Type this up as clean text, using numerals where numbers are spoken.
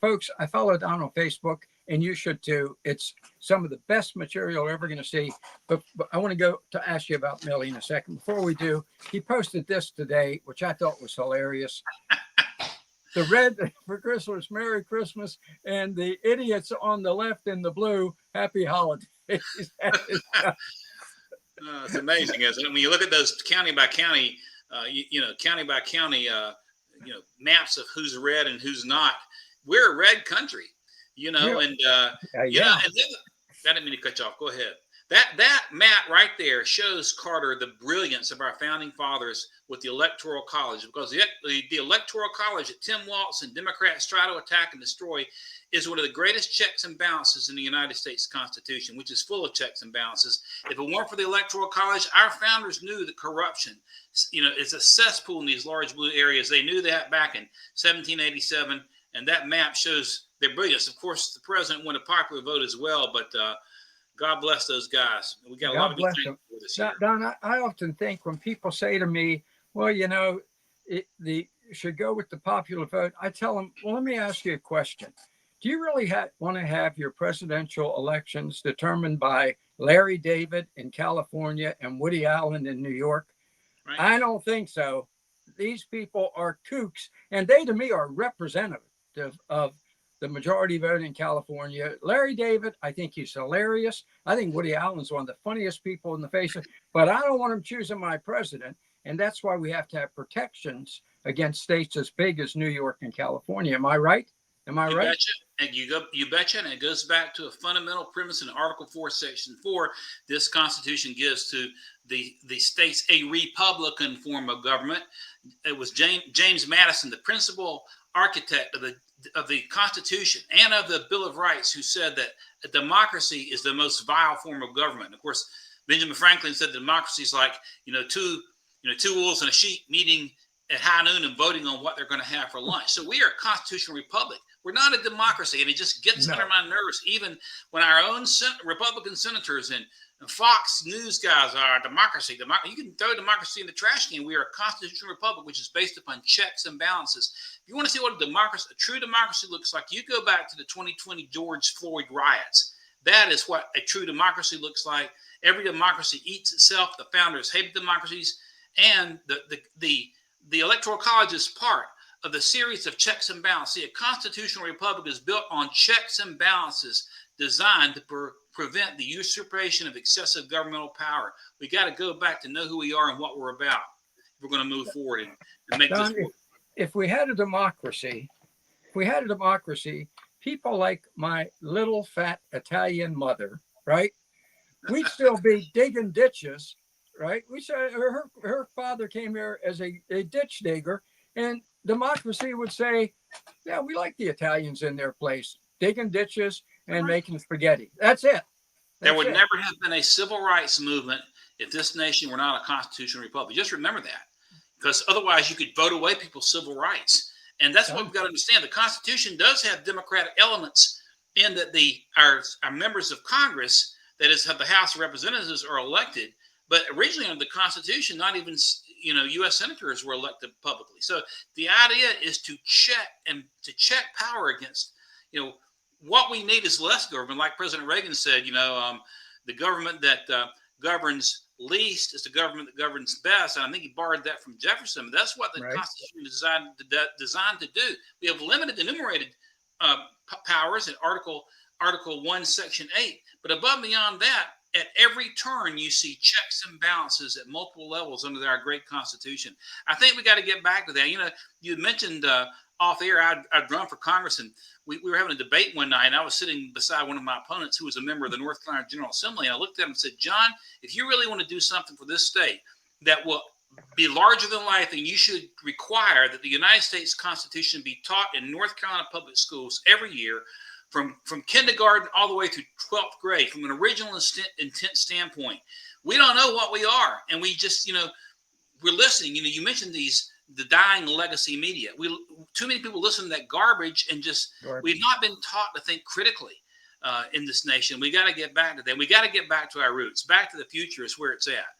folks, I follow Don on Facebook, and you should too. It's some of the best material you're ever going to see. But I want to go to ask you about Millie in a second. Before we do, he posted this today, which I thought was hilarious. The red for Christmas, Merry Christmas, and the idiots on the left in the blue, Happy Holidays. It's amazing, isn't it? When you look at those county by county, county by county, maps of who's red and who's not. We're a red country, and I didn't mean to cut you off. Go ahead. That map right there shows, Carter, the brilliance of our founding fathers with the Electoral College, because the Electoral College that Tim Walz and Democrats try to attack and destroy is one of the greatest checks and balances in the United States Constitution, which is full of checks and balances. If it weren't for the Electoral College, our founders knew that corruption, is a cesspool in these large blue areas. They knew that back in 1787, and that map shows their brilliance. Of course, the president won a popular vote as well, but God bless those guys. We got a lot of good things for this year. Don, I often think when people say to me, well, you should go with the popular vote, I tell them, well, let me ask you a question. Do you really want to have your presidential elections determined by Larry David in California and Woody Allen in New York? Right. I don't think so. These people are kooks, and they, to me, are representative of the majority vote in California. Larry David, I think he's hilarious. I think Woody Allen's one of the funniest people in the face of, but I don't want him choosing my president. And that's why we have to have protections against states as big as New York and California. Am I right? Am I right? Betcha. And you betcha. And it goes back to a fundamental premise in Article 4, Section 4. This Constitution gives to the states a republican form of government. It was James Madison, the principal architect of the Constitution and of the Bill of Rights, who said that a democracy is the most vile form of government. Of course, Benjamin Franklin said democracy is like two wolves and a sheep meeting at high noon and voting on what they're going to have for lunch. So we are a constitutional republic. We're not a democracy, and it just gets under my nerves. Even when our own Republican senators and Fox News guys are democracy. You can throw democracy in the trash can. We are a constitutional republic, which is based upon checks and balances. If you want to see what a true democracy looks like, you go back to the 2020 George Floyd riots. That is what a true democracy looks like. Every democracy eats itself. The founders hated democracies, and the Electoral College is part of the series of checks and balances. See, a constitutional republic is built on checks and balances designed to prevent the usurpation of excessive governmental power. We got to go back to know who we are and what we're about if we're going to move forward and make Don, this work. If we had a democracy, people like my little fat Italian mother, right? We'd still be digging ditches, right? We said her father came here as a ditch digger, and democracy would say, yeah, we like the Italians in their place, digging ditches and making spaghetti. That's it. There would never have been a civil rights movement if this nation were not a constitutional republic. Just remember that, because otherwise you could vote away people's civil rights. And that's what we've got to understand. The Constitution does have democratic elements in that our members of Congress, that is, have the House of Representatives, are elected. But originally under the Constitution, not even U.S. senators were elected publicly. So the idea is to check power against, what we need is less government. Like President Reagan said, the government that governs least is the government that governs best. And I think he borrowed that from Jefferson. But that's what the Constitution is designed to do. We have limited enumerated powers in Article 1, Section 8. But above and beyond that, at every turn, you see checks and balances at multiple levels under our great Constitution. I think we got to get back to that. You mentioned off air, I'd run for Congress, and we were having a debate one night, and I was sitting beside one of my opponents who was a member of the North Carolina General Assembly, and I looked at him and said, John, if you really want to do something for this state that will be larger than life, then you should require that the United States Constitution be taught in North Carolina public schools every year, from kindergarten all the way through 12th grade, from an original intent standpoint. We don't know what we are, and we just, we're listening. You mentioned the dying legacy media. Too many people listen to that garbage, and we've not been taught to think critically in this nation. We got to get back to that. We got to get back to our roots. Back to the future is where it's at.